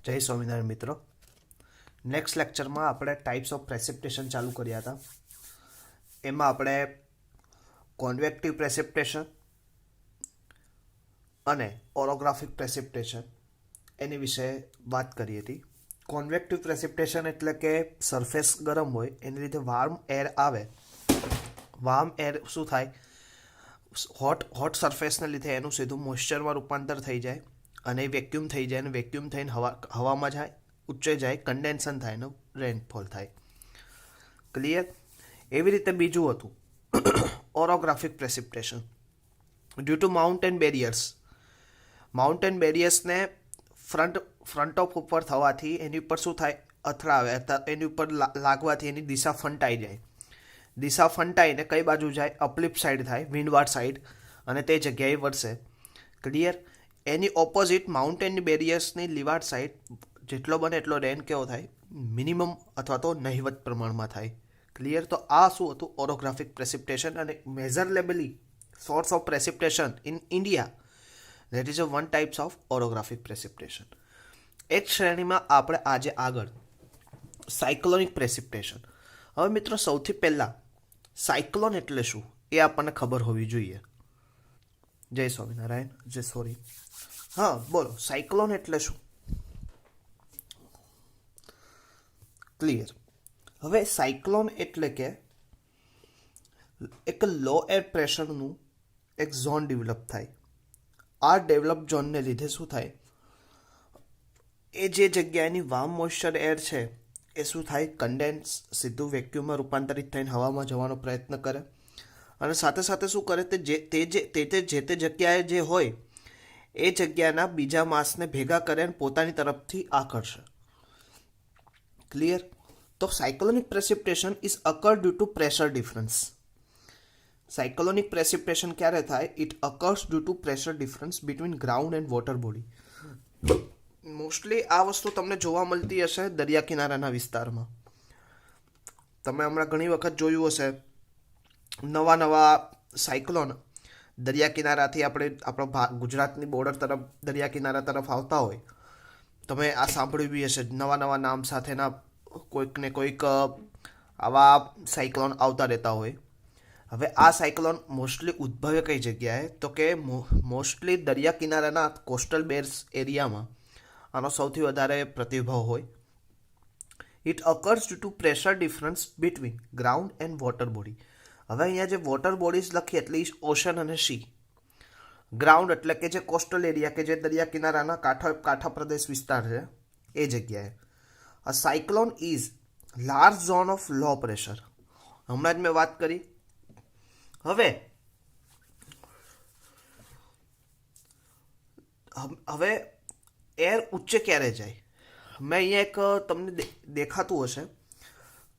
જય સ્વામિનારાયણ મિત્રો. નેક્સ્ટ લેક્ચરમાં આપણે ટાઈપ્સ ઓફ પ્રેસિપિટેશન ચાલુ કર્યા હતા. એમાં આપણે કોન્વેક્ટિવ પ્રેસિપિટેશન અને ઓરોગ્રાફિક પ્રેસિપિટેશન એની વિશે વાત કરી હતી. કોન્વેક્ટિવ પ્રેસિપિટેશન એટલે કે સરફેસ ગરમ હોય એની લીધે વાર્મ એર આવે. વાર્મ એર શું થાય, હોટ સરફેસને લીધે એનું સીધું મોઇશ્ચરમાં રૂપાંતર થઈ જાય અને વેક્યુમ થઈ જાય, અને વેક્યુમ થઈને હવામાં જાય, ઊંચે જાય, કન્ડેન્સન થાય ને રેનફોલ થાય. ક્લિયર? એવી રીતે બીજું હતું orographic precipitation. Due to mountain બેરિયર્સને ફ્રન્ટ ઓફ ઉપર થવાથી એની ઉપર શું થાય, અથડાવે, એની ઉપર લાગવાથી એની દિશા ફંટાઈ જાય. દિશા ફંટાઈને કઈ બાજુ જાય? અપલિફ્ટ સાઈડ થાય, વિન્ડવાર્ડ સાઈડ, અને તે જગ્યાએ વરસે. ક્લિયર? એની ઓપોઝિટ માઉન્ટેન બેરિયર્સની લીવાર્ડ સાઈડ જેટલો બને એટલો રેન કેવો થાય? મિનિમમ અથવા તો નહિવત પ્રમાણમાં થાય. ક્લિયર? તો આ શું હતું? Orographic precipitation. અને measurably source of precipitation in India, that is a one types of orographic precipitation. એ જ શ્રેણીમાં આપણે આજે આગળ સાયક્લોનિક પ્રેસિપિટેશન. હવે મિત્રો, સૌથી પહેલાં સાયક્લોન એટલે શું એ આપણને ખબર હોવી જોઈએ. જય સ્વામિનારાયણ. હા, બોલો, સાયક્લોન એટલે શું? ક્લિયર? હવે સાયક્લોન એટલે કે એક લો એર પ્રેશરનું એક ઝોન ડેવલપ થાય. આ ડેવલપ ઝોનને લીધે શું થાય, એ જે જગ્યાની વાર્મ મોઇશ્ચર એર છે એ શું થાય, કન્ડેન્સ સીધું વેક્યુમમાં રૂપાંતરિત થઈને હવામાં જવાનો પ્રયત્ન કરે. અને સાથે સાથે શું કરે, જે તે જગ્યાએ જે હોય એ જગ્યાના બીજા માસને ભેગા કરે અને પોતાની તરફથી આકર્ષે. ક્લિયર? તો cyclonic precipitation is occur due to pressure difference. Cyclonic precipitation ક્યારે થાય? It occurs due to pressure difference between ground and water body. Mostly આ વસ્તુ તમને જોવા મળતી હશે દરિયા કિનારાના વિસ્તારમાં. તમે હમણાં ઘણી વખત જોયું હશે, નવા સાયક્લોન દરિયા કિનારાથી આપણો ગુજરાતની બોર્ડર તરફ, દરિયા કિનારા તરફ આવતા હોય. તમે આ સાંભળ્યું બી હશે, નવા નામ સાથેના કોઈક ને કોઈક આવા સાયક્લોન આવતા રહેતા હોય. હવે આ સાયક્લોન મોસ્ટલી ઉદ્ભવે કઈ જગ્યાએ? તો કે મોસ્ટલી દરિયા કિનારાના કોસ્ટલ બેલ્ટ એરિયામાં આનો સૌથી વધારે પ્રતિભાવ હોય. It occurs due to pressure difference between ground and water body. હવે અહીંયા જે વોટર બોડીઝ લખી એટલે ઓશન અને સી. ગ્રાઉન્ડ એટલે કે જે કોસ્ટલ એરિયા, કે જે દરિયા કિનારાના કાંઠા પ્રદેશ વિસ્તાર છે એ જગ્યાએ. A cyclone is large zone of low pressure. હમણાં જ મેં વાત કરી. હવે એર ઊંચે ક્યારે જાય? મેં અહીંયા એક તમને દેખાતું હશે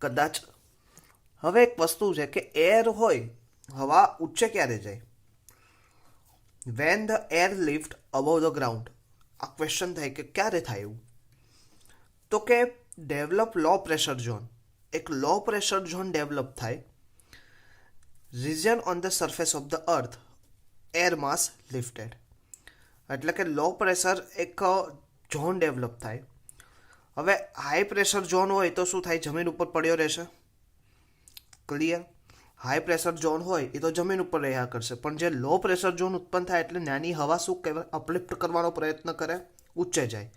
કદાચ. હવે એક વસ્તુ છે કે એર હોય, હવા ઊંચે ક્યારે જાય? When the air lift above the ground. આ ક્વેશ્ચન થાય કે ક્યારે થાય એવું? તો કે ડેવલપ લો પ્રેશર ઝોન. એક લો પ્રેશર ઝોન ડેવલપ થાય. Region on the surface of the earth, air mass lifted. એટલે કે લો પ્રેશર એક ઝોન ડેવલપ થાય. હવે હાઈ પ્રેશર ઝોન હોય તો શું થાય? જમીન ઉપર પડ્યો રહેશે. ક્લિયર? હાઈ પ્રેશર ઝોન હોય એ તો જમીન ઉપર રહ્યા કરશે. પણ જે લો પ્રેશર ઝોન ઉત્પન્ન થાય એટલે નાની હવા શું કહેવાય, અપલિફ્ટ કરવાનો પ્રયત્ન કરે, ઊંચે જાય.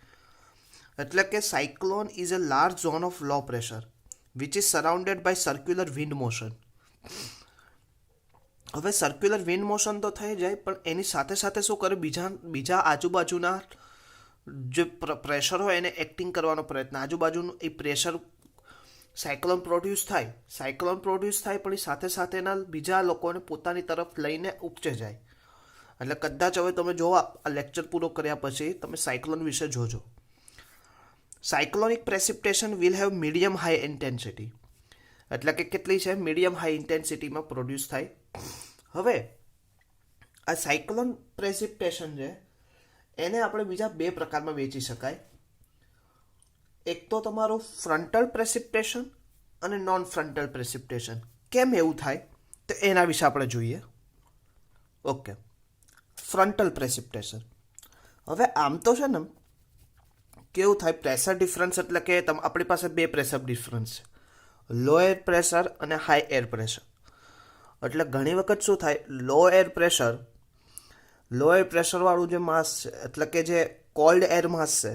એટલે કે cyclone is a large zone of low pressure which is surrounded by circular wind motion. હવે સર્ક્યુલર વિન્ડ મોશન તો થઈ જાય, પણ એની સાથે સાથે શું કરે, બીજા આજુબાજુના જે પ્રેશર હોય એને એક્ટિંગ કરવાનો પ્રયત્ન. આજુબાજુનું એ પ્રેશર સાયક્લોન પ્રોડ્યુસ થાય પણ એ સાથે સાથેના બીજા લોકોને પોતાની તરફ લઈને ઉપચે જાય. એટલે કદાચ હવે તમે જોવા આ લેક્ચર પૂરો કર્યા પછી તમે સાયક્લોન વિશે જોજો. Cyclonic precipitation will have medium high intensity. એટલે કે કેટલી છે? મીડિયમ હાઈ ઇન્ટેન્સિટીમાં પ્રોડ્યુસ થાય. હવે આ સાયક્લોન પ્રેસિપિટેશન છે એને આપણે બીજા બે પ્રકારમાં વેચી શકાય. એક તો તમારું ફ્રન્ટલ પ્રેસિપિટેશન અને નોન ફ્રન્ટલ પ્રેસિપિટેશન. કેમ એવું થાય તો એના વિશે આપણે જોઈએ. Okay, frontal precipitation. હવે આમ તો છે ને કેવું થાય, પ્રેશર ડિફરન્સ એટલે કે આપણી પાસે બે પ્રેશર ડિફરન્સ છે, લો એર પ્રેશર અને હાઈ એર પ્રેશર. એટલે ઘણી વખત શું થાય, લો એર પ્રેશરવાળું જે માસ છે એટલે કે જે કોલ્ડ એર માસ છે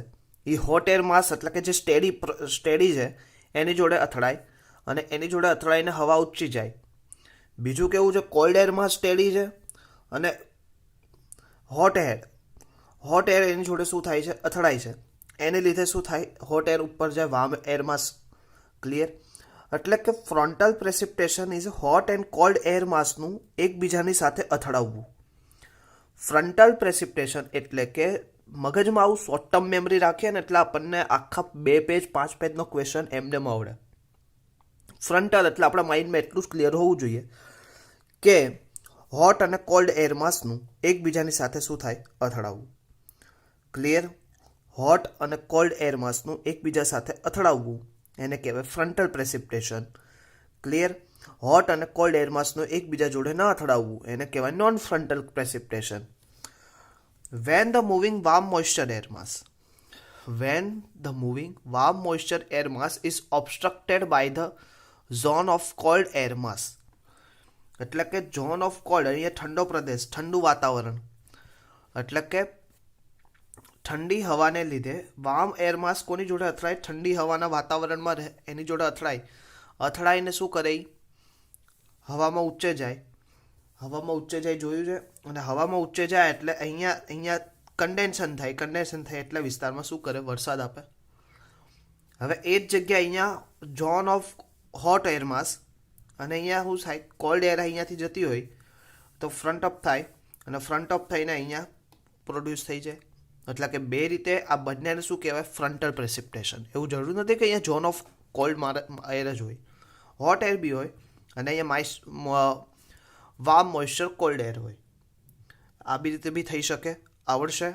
એ હોટ એર માસ એટલે કે જે સ્ટેડી છે એની જોડે અથડાય અને એની જોડે અથડાઈને હવા ઊંચી જાય. બીજું કેવું છે, કોલ્ડ એર માસ સ્ટેડી છે અને હોટ એર એની જોડે શું થાય છે, અથડાય છે. એને લીધે શું થાય, હોટ એર ઉપર જાય, વાર્મ એર માસ. ક્લિયર? એટલે કે frontal precipitation is hot and cold air માસનું એકબીજાની સાથે અથડાવવું. ફ્રન્ટલ પ્રેસિપિટેશન એટલે કે મગજમાં આવું શોર્ટ ટર્મ મેમરી રાખીએ ને એટલે આપણને આખા 2 પેજ 5 પેજનો ક્વેશ્ચન એમને આવડે. ફ્રન્ટલ એટલે આપણા માઇન્ડમાં એટલું જ ક્લિયર હોવું જોઈએ કે હોટ અને કોલ્ડ એર માસનું એકબીજાની સાથે શું થાય, અથડાવવું. ક્લિયર? હોટ અને કોલ્ડ એર માસનું એકબીજા સાથે અથડાવવું એને કહેવાય ફ્રન્ટલ પ્રેસિપિટેશન. ક્લિયર? હોટ અને કોલ્ડ એર માસનું એકબીજા જોડે ન અથડાવવું એને કહેવાય non frontal precipitation. When the moving warm moisture air mass is obstructed by the zone of cold air mass, એટલે કે ઝોન ઓફ કોલ્ડ, અહીંયા ઠંડો પ્રદેશ, ઠંડુ વાતાવરણ, એટલે કે ઠંડી હવાને લીધે વાર્મ એર માસ કોની જોડે અથડાય, ઠંડી હવાના વાતાવરણમાં રહે એની જોડે અથડાઈને શું કરે, હવામાં ઊંચે જાય જોયું છે. અને હવામાં ઊંચે જાય એટલે અહીંયા કન્ડેન્સન થાય એટલે વિસ્તારમાં શું કરે, વરસાદ આપે. હવે એ જ જગ્યા અહીંયા zone of hot air mass અને અહીંયા શું થાય, કોલ્ડ એર અહીંયાથી જતી હોય તો ફ્રન્ટ અપ થાય અને ફ્રન્ટ અપ થઈને અહીંયા પ્રોડ્યુસ થઈ જાય. એટલે કે બે રીતે આ બંનેને શું કહેવાય, ફ્રન્ટલ પ્રેસિપિટેશન. એવું જરૂર નથી કે અહીંયા ઝોન ઓફ કોલ્ડ એર જ હોય, હોટ એર બી હોય અને અહીંયા વાર્મ મોઇસ્ચર કોલ્ડ એર હોય. આ બી રીતે બી થઈ શકે, આવડશે.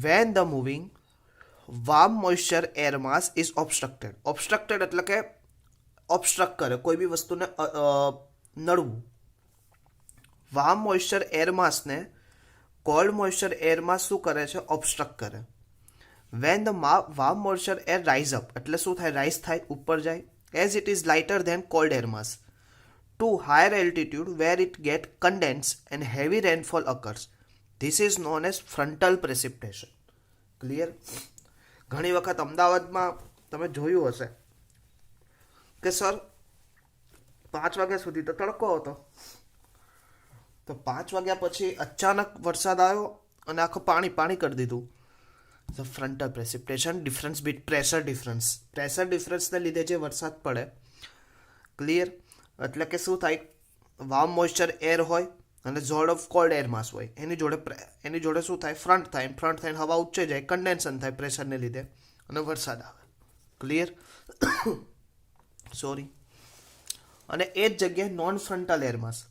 When the moving warm moisture air mass is obstructed એટલે કે ઓબ્સ્ટ્રક્ટ કરે, કોઈ બી વસ્તુને નડવું. વાર્મ મોઇસ્ચર એર માસને કોલ્ડ મોઇસ્ચર એર માસ શું કરે છે, ઓબ્સ્ટ્રક્ટ કરે. When the warm moisture air rise up એટલે શું થાય, રાઇઝ થાય, ઉપર જાય, as it is lighter than cold air mass to higher altitude where it get condensed and heavy rainfall occurs. This is known as frontal precipitation. Clear? ઘણી વખત અમદાવાદમાં તમે જોયું હશે કે સર 5 વાગ્યા સુધી તો તડકો હતો, તો 5 વાગ્યા પછી અચાનક વરસાદ આવ્યો અને આખું પાણી કરી દીધું. ધ ફ્રન્ટલ પ્રેસિપિટેશન ડિફરન્સ બીટ પ્રેશર ડિફરન્સને લીધે જે વરસાદ પડે. ક્લિયર? એટલે કે શું થાય, વાર્મ મોઇસ્ચર એર હોય અને ઝોન ઓફ કોલ્ડ એર માસ હોય, એની જોડે શું થાય, ફ્રન્ટ થઈને હવા ઊંચે જાય, કન્ડેન્સન થાય પ્રેશરને લીધે અને વરસાદ આવે. ક્લિયર? સોરી. અને એ જ જગ્યાએ non frontal air mass.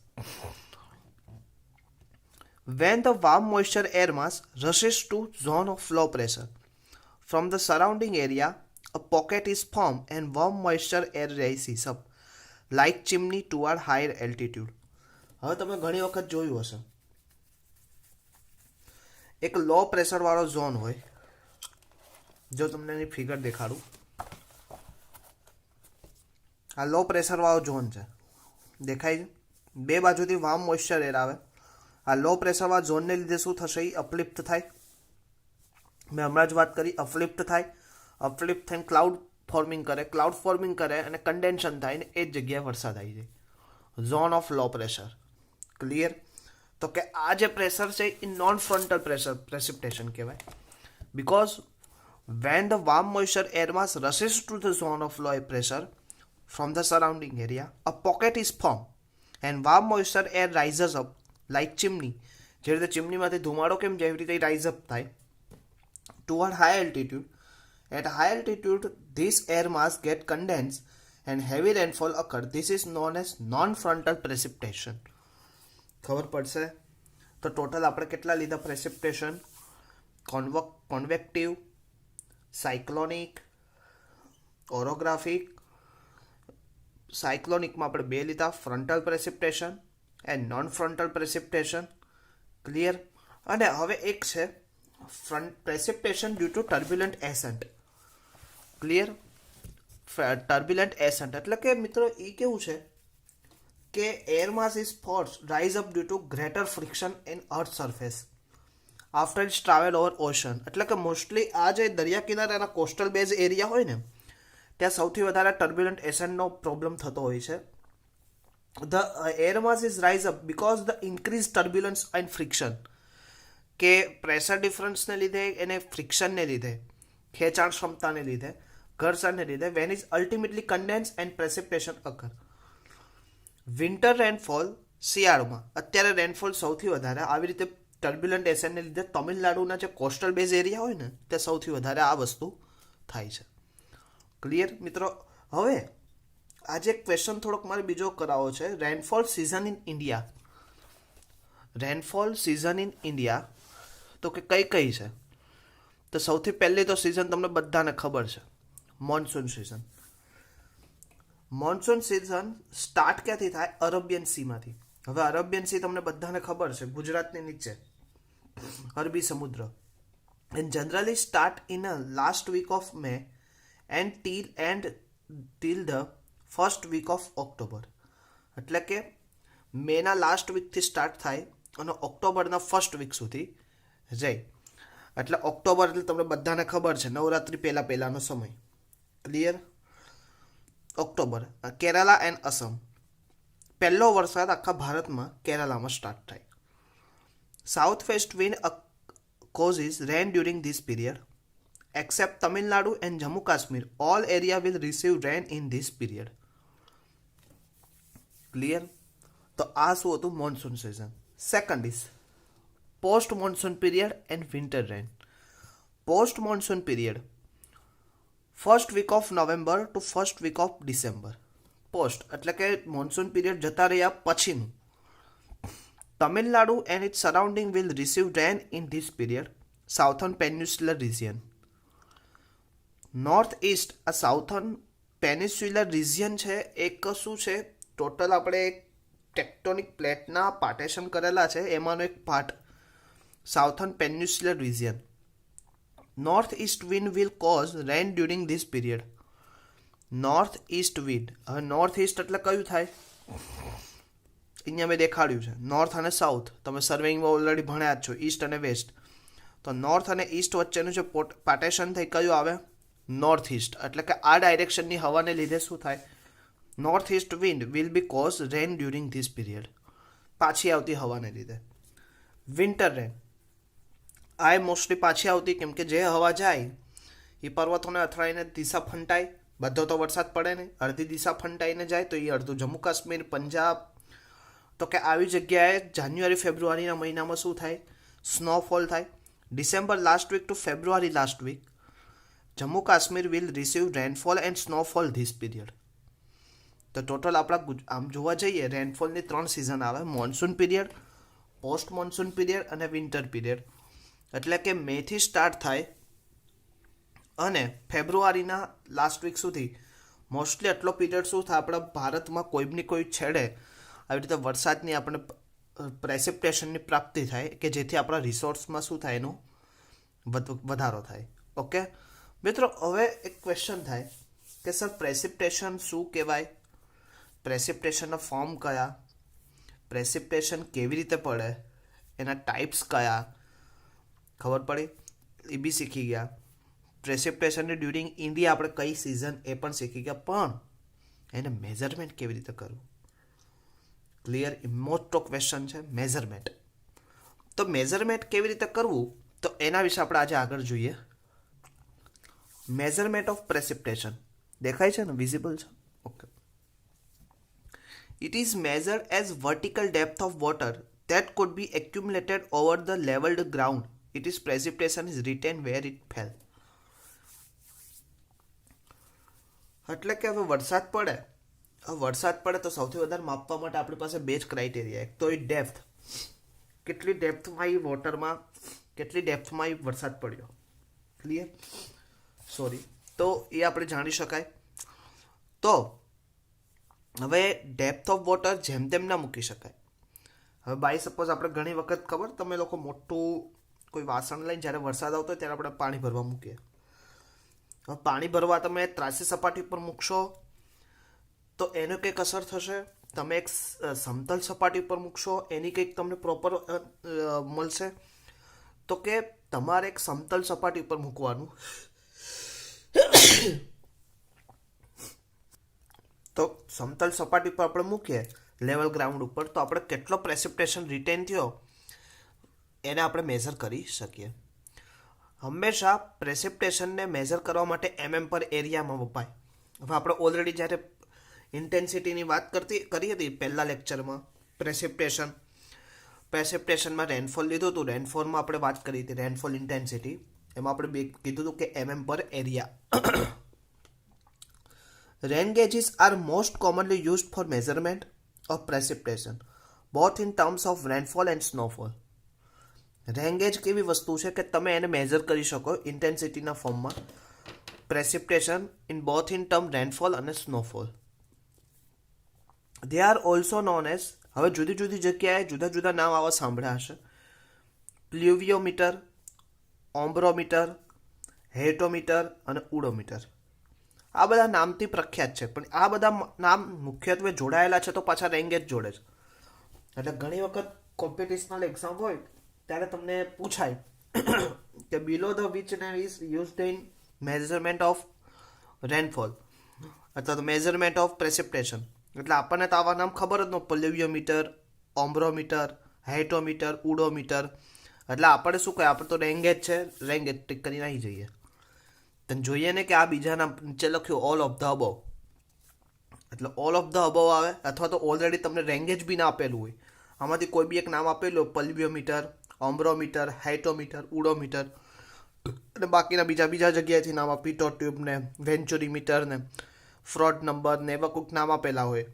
When the warm moisture air mass rushes to zone of low pressure from the surrounding area, a pocket is formed and warm moisture air rises up like chimney toward higher altitude. હવે તમે ઘણી વખત જોયું હશે, એક low pressure વાળો zone હોય, જો તમને એની ફિગર દેખાડું, આ લો પ્રેશર વાળો ઝોન છે, દેખાય છે, બે બાજુથી વાર્મ મોઇસ્ચર એર આવે. આ લો પ્રેશરવાળા ઝોનને લીધે શું થશે, એ અપલિફ્ટ થાય. મેં હમણાં જ વાત કરી, અપલિફ્ટ થઈને ક્લાઉડ ફોર્મિંગ કરે અને કન્ડેન્શન થાય ને એ જ જગ્યાએ વરસાદ આવી જાય. Zone of low pressure. Clear? તો કે આ જે પ્રેશર છે એ નોન ફ્રન્ટલ પ્રેસિપિટેશન કહેવાય. Because when the warm moisture air mass rises to the zone of low pressure from the surrounding area, a pocket is form and warm moisture air rises up like chimney. જે રીતે ચીમનીમાંથી ધુમાડો કેમ જેવી રીતે rise up થાય toward high altitude. At high altitude, this air mass get condensed and heavy rainfall occur. This is known as non-frontal precipitation. ખબર પડશે? તો ટોટલ આપણે કેટલા લીધા પ્રેસિપિટેશન? કોન્વેક્ટિવ, સાયક્લોનિક, ઓરોગ્રાફિક. સાયક્લોનિકમાં આપણે 2 લીધા, frontal precipitation and non frontal precipitation. Clear? અને હવે એક છે precipitation due to turbulent ascent. Clear? Turbulent ascent એટલે કે મિત્રો એ કેવું છે કે air mass is force rise up due to greater friction in earth surface after it's travel over ocean. એટલે કે મોસ્ટલી આ જે દરિયા કિનારાના કોસ્ટલ બેઝ એરિયા હોય ને ત્યાં સૌથી વધારે ટર્બ્યુલન્ટ એસન્ટનો પ્રોબ્લેમ થતો હોય છે. The air mass is rise up because the increase turbulence and friction, કે પ્રેશર ડિફરન્સને લીધે એને ફ્રિક્શનને લીધે, ખેંચાણ ક્ષમતાને લીધે, ઘર્ષણને લીધે when is ultimately condense and precipitation અકર. Winter rainfall, શિયાળામાં અત્યારે રેનફોલ સૌથી વધારે આવી રીતે ટર્બ્યુલન્ટ એસન્ટને લીધે તમિલનાડુના જે કોસ્ટલ બેઝ એરિયા હોય ને તે સૌથી વધારે આ વસ્તુ થાય છે. ક્લિયર મિત્રો? હવે આજે એક ક્વેશ્ચન થોડોક મારે બીજો કરાવો છે. Rainfall season in India. Rainfall season in India તો કે કઈ કઈ છે? તો સૌથી પહેલી તો સિઝન તમને બધાને ખબર છે, monsoon season. Monsoon season start ક્યાંથી થાય? અરેબિયન સીમાંથી. હવે અરેબિયન સી તમને બધાને ખબર છે, ગુજરાતની નીચે અરબી સમુદ્ર. And generally start in a last week of May and till the first week of October. એટલે કે મેના લાસ્ટ વીકથી સ્ટાર્ટ થાય અને ઓક્ટોબરના ફર્સ્ટ વીક સુધી જાય. એટલે ઓક્ટોબર એટલે તમને બધાને ખબર છે નવરાત્રી પહેલાંનો સમય. Clear? October. Kerala and Assam. પહેલો વરસાદ આખા ભારતમાં કેરાલામાં સ્ટાર્ટ થાય. South waste wind causes rain during this period. Except Tamil Nadu and Jammu Kashmir, all area will receive rain in this period. Clear? તો આ શું હતું? Monsoon season. Second is post monsoon period and winter rain. Post monsoon period first week of November to first week of December. Post એટલે કે monsoon period જતા રહ્યા પછીનું. Tamil Nadu and its surrounding will receive rain in this period. Southern peninsular region. North east આ southern peninsular region છે એક શું છે? ટોટલ આપણે એક ટેક્ટોનિક પ્લેટના પાર્ટેશન કરેલા છે એમાંનો એક part southern peninsular region. North east wind will cause rain during this period. North east wind. હવે નોર્થ ઇસ્ટ એટલે કયું થાય? અહીંયા મેં દેખાડ્યું છે નોર્થ અને સાઉથ. તમે સર્વેઇંગમાં ઓલરેડી ભણ્યા જ છો, ઈસ્ટ અને વેસ્ટ. તો નોર્થ અને ઈસ્ટ વચ્ચેનું જે પાર્ટેશન થઈ કયું આવે? North east. એટલે કે આ ડાયરેક્શનની હવાને લીધે શું થાય? North east wind will be cause rain during this period. પાછી આવતી હવાને લીધે. વિન્ટર રેન આ મોસ્ટલી પાછી આવતી કેમ કે જે હવા જાય એ પર્વતોને અથડાઈને દિશા ફંટાય. બધો તો વરસાદ પડે ને, અડધી દિશા ફંટાઈને જાય તો એ અડધું જમ્મુ કાશ્મીર, પંજાબ. તો કે આવી જગ્યાએ જાન્યુઆરી ફેબ્રુઆરીના મહિનામાં શું થાય? સ્નોફોલ થાય. December last week to February last week Jammu Kashmir will receive rainfall and snowfall this period. તો ટોટલ આપણા આમ જોવા જઈએ રેનફોલની 3 સિઝન આવે: monsoon period, post monsoon period અને વિન્ટર પીરિયડ. એટલે કે મેથી સ્ટાર્ટ થાય અને ફેબ્રુઆરીના લાસ્ટ વીક સુધી મોસ્ટલી આટલો પીરિયડ શું થાય? આપણા ભારતમાં કોઈની કોઈ છેડે આવી રીતે વરસાદની આપણે પ્રેસિપિટેશનની પ્રાપ્તિ થાય કે જેથી આપણા રિસોર્સમાં શું થાય? એનો વધારો થાય. ઓકે મિત્રો, હવે એક ક્વેશ્ચન થાય કે સર પ્રેસિપિટેશન શું કહેવાય? પ્રેસિપિટેશનના ફોર્મ કયા? પ્રેસિપિટેશન કેવી રીતે પડે? એના ટાઈપ્સ કયા? ખબર પડી? એ બી શીખી ગયા. પ્રેસિપિટેશનની ડ્યુરિંગ ઇન્ડિયા આપણે કઈ સિઝન એ પણ શીખી ગયા, પણ એને મેઝરમેન્ટ કેવી રીતે કરવું? ક્લિયર? મોટો ક્વેશ્ચન છે મેઝરમેન્ટ. તો મેઝરમેન્ટ કેવી રીતે કરવું તો એના વિશે આપણે આજે આગળ જોઈએ. મેઝરમેન્ટ ઓફ પ્રેસિપિટેશન દેખાય છે ને? વિઝિબલ છે? Okay. It is measured as vertical depth of water that could be accumulated over the leveled ground. It is precipitation is retained where it fell. એટલે કે હવે વરસાદ પડે તો સૌથી વધારે માપવા માટે આપણી પાસે બે જ ક્રાઇટેરિયા. એક તો એ ડેપ્થ, કેટલી ડેપ્થમાં એ વોટરમાં, કેટલી ડેપ્થમાં એ વરસાદ પડ્યો. ક્લિયર? તો એ આપણે જાણી શકાય. તો હવે ડેપ્થ ઓફ વોટર જેમ તેમ ના મૂકી શકાય. હવે બાય સપોઝ આપણે ઘણી વખત ખબર તમે લોકો મોટું કોઈ વાસણ લઈને જ્યારે વરસાદ આવતો હોય ત્યારે આપણે પાણી ભરવા મૂકીએ. હવે પાણી ભરવા તમે ત્રાસી સપાટી પર મૂકશો તો એનો કંઈક અસર થશે. તમે એક સમતલ સપાટી પર મૂકશો એની કંઈક તમને પ્રોપર મળશે. તો કે તમારે એક સમતલ સપાટી પર મૂકવાનું. તો સમતલ સપાટી પર આપણે મૂકીએ લેવલ ગ્રાઉન્ડ ઉપર, તો આપણે કેટલો પ્રેસિપિટેશન રિટેન થયો એને આપણે મેઝર કરી શકીએ. હંમેશા પ્રેસિપિટેશનને મેઝર કરવા માટે પર એરિયામાં વપાય. હવે આપણે ઓલરેડી જ્યારે ઇન્ટેન્સિટીની વાત કરી હતી પહેલા લેક્ચરમાં, પ્રેસિપિટેશનમાં રેનફોલ લીધું હતું. રેનફોલમાં આપણે વાત કરી હતી રેનફોલ ઇન્ટેન્સિટી, એમાં આપણે કીધું હતું કે પર area. Rain gauges are most commonly used for measurement of precipitation, both in terms of rainfall and snowfall. Rain gauge કેવી વસ્તુ છે કે તમે એને મેઝર કરી શકો ઇન્ટેન્સિટીના ફોર્મમાં, precipitation in both in term rainfall અને snowfall. They are also known as, હવે જુદી જુદી જગ્યાએ જુદા જુદા નામ આવા સાંભળ્યા હશે. પ્લ્યુવિયોમીટર, ઓમ્બ્રોમીટર, હેટોમીટર અને ઉડોમીટર. આ બધા નામથી પ્રખ્યાત છે, પણ આ બધા નામ મુખ્યત્વે જોડાયેલા છે તો પાછા રેંગેજ જોડે છે. એટલે ઘણી વખત કોમ્પિટિશનલ એક્ઝામ હોય ત્યારે તમને પૂછાય કે બિલો the which name is used in measurement of rainfall અથવા તો મેઝરમેન્ટ ઓફ પ્રેસિપિટેશન. એટલે આપણને તો આવા નામ ખબર જ ન, પ્લ્યુવિયોમીટર, ઓમ્બ્રોમીટર, હેટોમીટર, ઉડોમીટર. એટલે આપણે શું કહે, આપણે તો રેંગેજ છે, રેંગેજ ટીક કરીને આવી જઈએ. તમે જોઈએ ને કે આ બીજાના નીચે લખ્યું ઓલ ઓફ ધ અબવ, એટલે ઓલ ઓફ ધ અબવ આવે, અથવા તો ઓલરેડી તમને રેંગેજ બી ના આપેલું હોય, આમાંથી કોઈ બી એક નામ આપેલું હોય, પ્લ્યુવિયોમીટર, ઓમ્બ્રોમીટર, હાઇટોમીટર, ઉડોમીટર, અને બાકીના બીજા જગ્યાએથી નામ પીટો ટ્યુબ ને વેન્ચુરીમીટર ને ફ્રોડ નંબર ને એવા કોઈક નામ આપેલા હોય.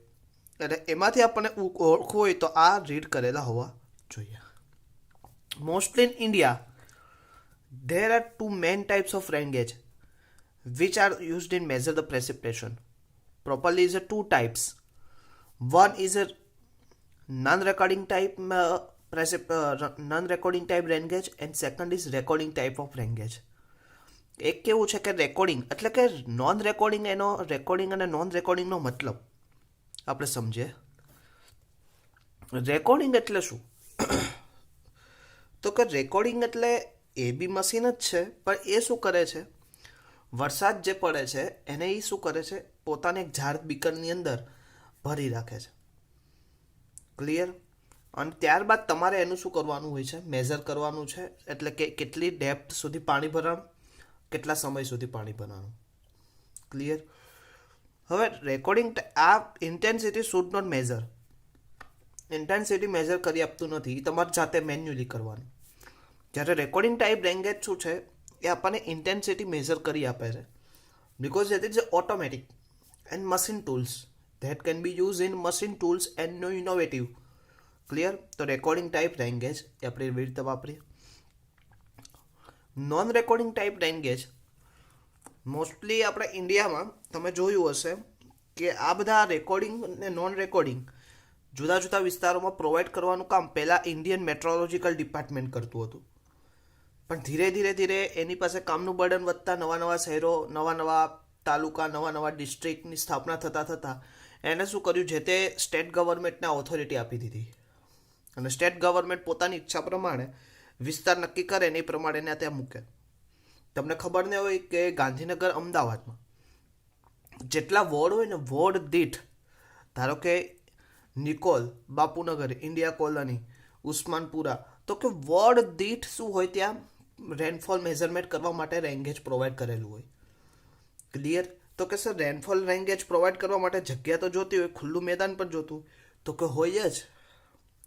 એટલે એમાંથી આપણને ઓળખવું હોય તો આ રીડ કરેલા હોવા જોઈએ. Mostly in India there are two main types of rain gauge which are used in measure the precipitation. Properly is a two types. One is a non-recording type non-recording type rain gauge and second is recording type of rain gauge. એક કેવું છે કે recording એટલે કે non recording, એનો recording અને non રેકોર્ડિંગનો મતલબ આપણે સમજીએ. રેકોર્ડિંગ એટલે શું? તો કે રેકોર્ડિંગ એટલે એ બી મશીન જ છે, પણ એ શું કરે છે, વરસાદ જે પડે છે એને એ શું કરે છે, પોતાને એક ઝાડ બીકરની અંદર ભરી રાખે છે. ક્લિયર? અને ત્યારબાદ તમારે એનું શું કરવાનું હોય છે, મેઝર કરવાનું છે. એટલે કે કેટલી ડેપ્થ સુધી પાણી ભરાણું, કેટલા સમય સુધી પાણી ભરાણું. ક્લિયર? હવે રેકોર્ડિંગ આ intensity should not measure, intensity measure કરી આપતું નથી, એ તમારે જાતે મેન્યુઅલી કરવાનું. જ્યારે રેકોર્ડિંગ ટાઈપ રેન ગેજ શું છે, એ આપણને ઇન્ટેન્સિટી મેઝર કરી આપે છે, because it is automatic and machine tools that can be use in machine tools and no innovative. Clear? તો રેકોર્ડિંગ ટાઈપ રેન ગેજ એ આપણે એવી રીતે વાપરીએ. Non recording type rain gauge mostly આપણે ઇન્ડિયામાં તમે જોયું હશે કે આ બધા રેકોર્ડિંગ અને નોન રેકોર્ડિંગ જુદા જુદા વિસ્તારોમાં પ્રોવાઈડ કરવાનું કામ પહેલાં ઇન્ડિયન મેટ્રોલોજીકલ ડિપાર્ટમેન્ટ કરતું હતું. પણ ધીરે એની પાસે કામનું બર્ડન વધતા નવા શહેરો, નવા તાલુકા, નવા ડિસ્ટ્રિક્ટની સ્થાપના થતાં એને શું કર્યું, જે તે સ્ટેટ ગવર્મેન્ટને ઓથોરિટી આપી દીધી. અને સ્ટેટ ગવર્મેન્ટ પોતાની ઈચ્છા પ્રમાણે વિસ્તાર નક્કી કરે ને એ પ્રમાણે એને ત્યાં મૂકે. તમને ખબર ન હોય કે ગાંધીનગર, અમદાવાદમાં જેટલા વોર્ડ હોય ને, વોર્ડ દીઠ ધારો કે નિકોલ, બાપુનગર, ઇન્ડિયા કોલોની, ઉસ્માનપુરા, તો કે વોર્ડ દીઠ શું હોય, ત્યાં રેનફોલ મેઝરમેન્ટ કરવા માટે રેનગેજ પ્રોવાઈડ કરેલું હોય. ક્લિયર? તો કે સર રેનફોલ રેનગેજ પ્રોવાઈડ કરવા માટે જગ્યા તો જોતી હોય, ખુલ્લું મેદાન પણ જોતું હોય, તો કે હોય જ.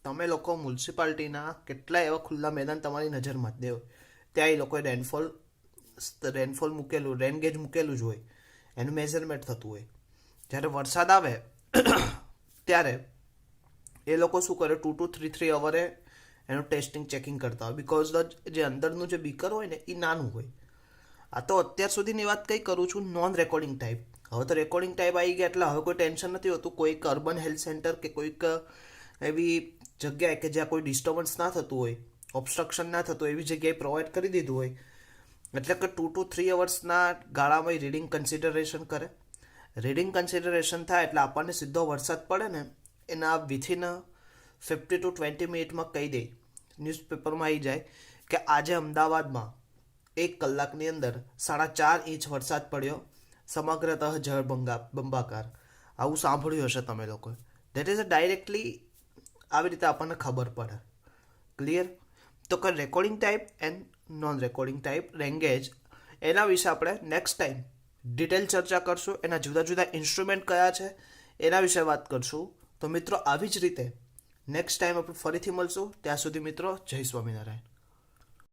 તમે લોકો મ્યુનિસિપાલિટીના કેટલા એવા ખુલ્લા મેદાન તમારી નજરમાં જ દેવો, ત્યાં એ લોકોએ રેનફોલ મૂકેલું, રેનગેજ મૂકેલું જ હોય, એનું મેઝરમેન્ટ થતું હોય. જ્યારે વરસાદ આવે ત્યારે એ લોકો શું કરે, 2 to 3 અવરે એનું ટેસ્ટિંગ ચેકિંગ કરતા હોય, બિકોઝ જે અંદરનું જે બીકર હોય ને એ નાનું હોય. આ તો અત્યાર સુધીની વાત કંઈ કરું છું નોન રેકોર્ડિંગ ટાઈપ. હવે તો રેકોર્ડિંગ ટાઈપ આવી ગયા એટલે હવે કોઈ ટેન્શન નથી હોતું. કોઈક અર્બન હેલ્થ સેન્ટર કે કોઈક એવી જગ્યાએ કે જ્યાં કોઈ ડિસ્ટર્બન્સ ના થતું હોય ઓબ્સ્ટ્રક્શન ના થતું એવી જગ્યાએ પ્રોવાઈડ કરી દીધું હોય એટલે કે 2 to 3 અવર્સના ગાળામાં રીડિંગ કન્સિડરેશન કરે. રીડિંગ કન્સિડરેશન થાય એટલે આપણને સીધો વરસાદ પડે ને એના વિથિન 50 to 20 મિનિટમાં કહી દે, ન્યૂઝપેપરમાં આવી જાય કે આજે અમદાવાદમાં 1 કલાકની અંદર 4.5 ઇંચ વરસાદ પડ્યો, સમગ્રતઃ જળબંબાકાર. આવું સાંભળ્યું હશે તમે લોકોએ. દેટ ઇઝ અ ડાયરેક્ટલી આવી રીતે આપણને ખબર પડે. ક્લિયર? તો કે recording type and non recording type language, એના વિશે આપણે નેક્સ્ટ ટાઈમ ડિટેલ ચર્ચા કરશું. એના જુદા જુદા ઇન્સ્ટ્રુમેન્ટ કયા છે એના વિશે વાત કરશું. તો મિત્રો આવી જ રીતે નેક્સ્ટ ટાઈમ આપણે ફરીથી મળશું. ત્યાં સુધી મિત્રો જય સ્વામિનારાયણ.